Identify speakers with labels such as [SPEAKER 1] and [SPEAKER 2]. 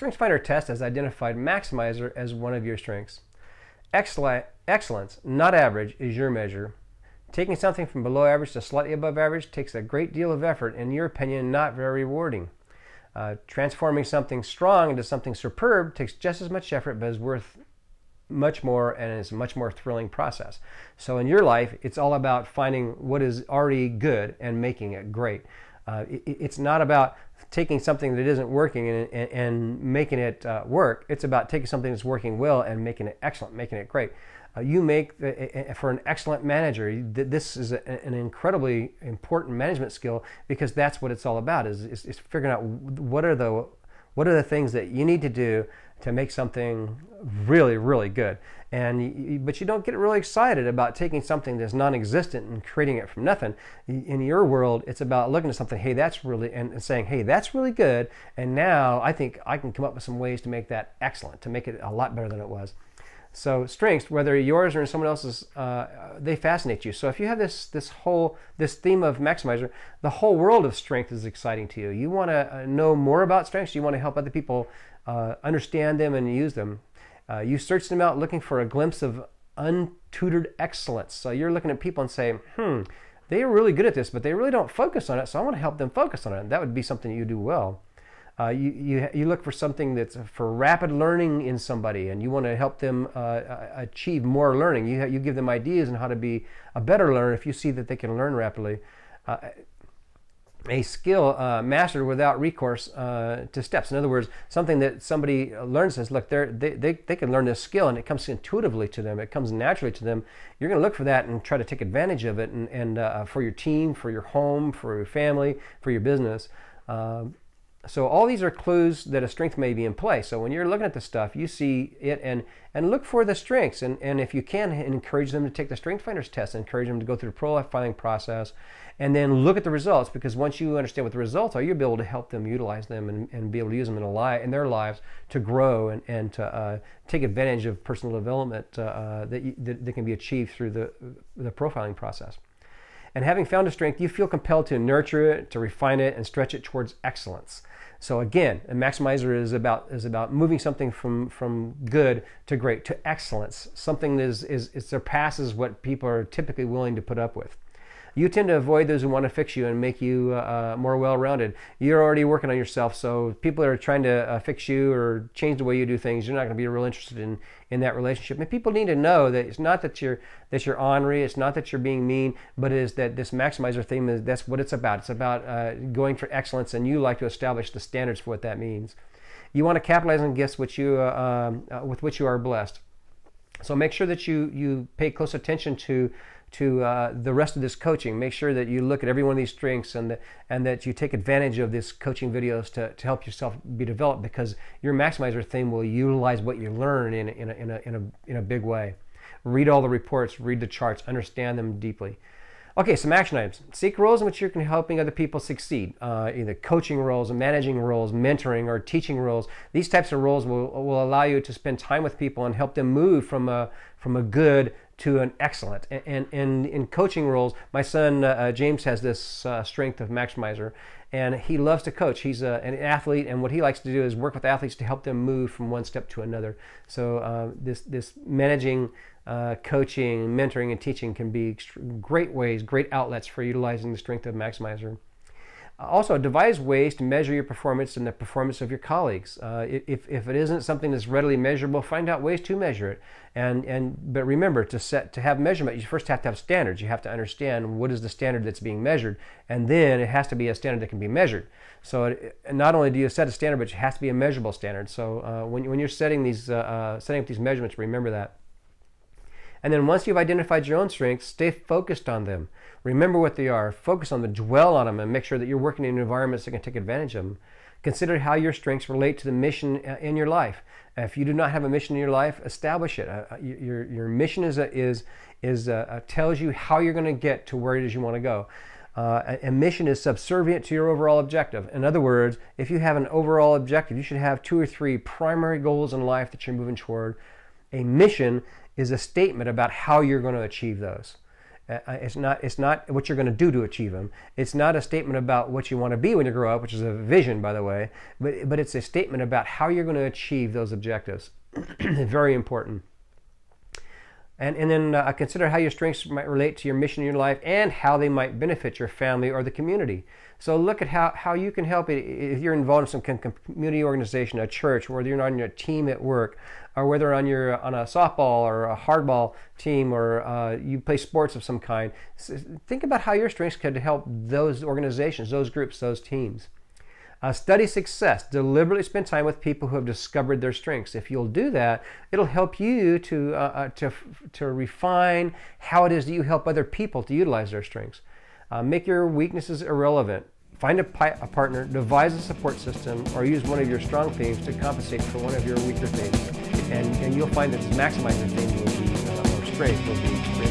[SPEAKER 1] StrengthsFinder test has identified Maximizer as one of your strengths. Excellence, not average, is your measure. Taking something from below average to slightly above average takes a great deal of effort, and in your opinion, not very rewarding. Transforming something strong into something superb takes just as much effort, but is worth much more and is a much more thrilling process. So in your life, it's all about finding what is already good and making it great. It's not about taking something that isn't working and making it work. It's about taking something that's working well and making it excellent, making it great. For an excellent manager, this is an incredibly important management skill, because that's what it's all about, is figuring out what are the things that you need to do to make something really, really good. But you don't get really excited about taking something that's non-existent and creating it from nothing. In your world, it's about looking at something, hey, that's really, and saying, hey, that's really good, and now I think I can come up with some ways to make that excellent, to make it a lot better than it was. So strengths, whether yours or someone else's, they fascinate you. So if you have this theme of Maximizer, the whole world of strength is exciting to you. You want to know more about strengths. You want to help other people understand them and use them. You search them out looking for a glimpse of untutored excellence. So you're looking at people and saying, they are really good at this, but they really don't focus on it, so I want to help them focus on it. And that would be something you do well. You look for something that's for rapid learning in somebody, and you want to help them achieve more learning. You give them ideas on how to be a better learner if you see that they can learn rapidly. A skill mastered without recourse to steps. In other words, something that somebody learns is, look, they can learn this skill and it comes intuitively to them. It comes naturally to them. You're going to look for that and try to take advantage of it, and for your team, for your home, for your family, for your business. So all these are clues that a strength may be in play. So when you're looking at the stuff, you see it and look for the strengths. And if you can, encourage them to take the StrengthsFinder's test, encourage them to go through the profiling process, and then look at the results, because once you understand what the results are, you'll be able to help them utilize them and be able to use them in their lives to grow and to take advantage of personal development that can be achieved through the profiling process. And having found a strength, you feel compelled to nurture it, to refine it, and stretch it towards excellence. So again, a Maximizer is about moving something from good to great to excellence, something that surpasses what people are typically willing to put up with. You tend to avoid those who want to fix you and make you more well-rounded. You're already working on yourself, so people that are trying to fix you or change the way you do things, you're not going to be real interested in that relationship. And people need to know that it's not that you're ornery, it's not that you're being mean, but it is that this Maximizer theme, that's what it's about. It's about going for excellence, and you like to establish the standards for what that means. You want to capitalize on gifts with which you are blessed. So make sure that you pay close attention to the rest of this coaching. Make sure that you look at every one of these strengths and that you take advantage of this coaching videos to help yourself be developed, because your Maximizer theme will utilize what you learn in a big way. Read all the reports, read the charts, understand them deeply. Okay, some action items. Seek roles in which you're helping other people succeed, either coaching roles, managing roles, mentoring, or teaching roles. These types of roles will allow you to spend time with people and help them move from a good to an excellent. And in coaching roles, my son James has this strength of Maximizer, and he loves to coach. He's an athlete, and what he likes to do is work with athletes to help them move from one step to another. So this managing, coaching, mentoring, and teaching can be great ways, great outlets for utilizing the strength of Maximizer. Also, devise ways to measure your performance and the performance of your colleagues. If it isn't something that's readily measurable, find out ways to measure it. But remember, to have measurement, you first have to have standards. You have to understand what is the standard that's being measured, and then it has to be a standard that can be measured. So not only do you set a standard, but it has to be a measurable standard. So when you're setting up these measurements, remember that. And then once you've identified your own strengths, stay focused on them. Remember what they are. Focus on them, dwell on them, and make sure that you're working in environments that can take advantage of them. Consider how your strengths relate to the mission in your life. If you do not have a mission in your life, establish it. Your mission tells you how you're going to get to where it is you want to go. A mission is subservient to your overall objective. In other words, if you have an overall objective, you should have 2 or 3 primary goals in life that you're moving toward. A mission is a statement about how you're going to achieve those. It's not what you're going to do to achieve them. It's not a statement about what you want to be when you grow up, which is a vision, by the way, but it's a statement about how you're going to achieve those objectives. Very important. And then consider how your strengths might relate to your mission in your life and how they might benefit your family or the community. So look at how you can help it if you're involved in some kind of community organization, a church, whether you're on your team at work, or whether on a softball or a hardball team, or you play sports of some kind. Think about how your strengths could help those organizations, those groups, those teams. Study success. Deliberately spend time with people who have discovered their strengths. If you'll do that, it'll help you to refine how it is that you help other people to utilize their strengths. Make your weaknesses irrelevant. Find a partner, devise a support system, or use one of your strong themes to compensate for one of your weaker themes. And you'll find that this maximizer theme will be, or strength will be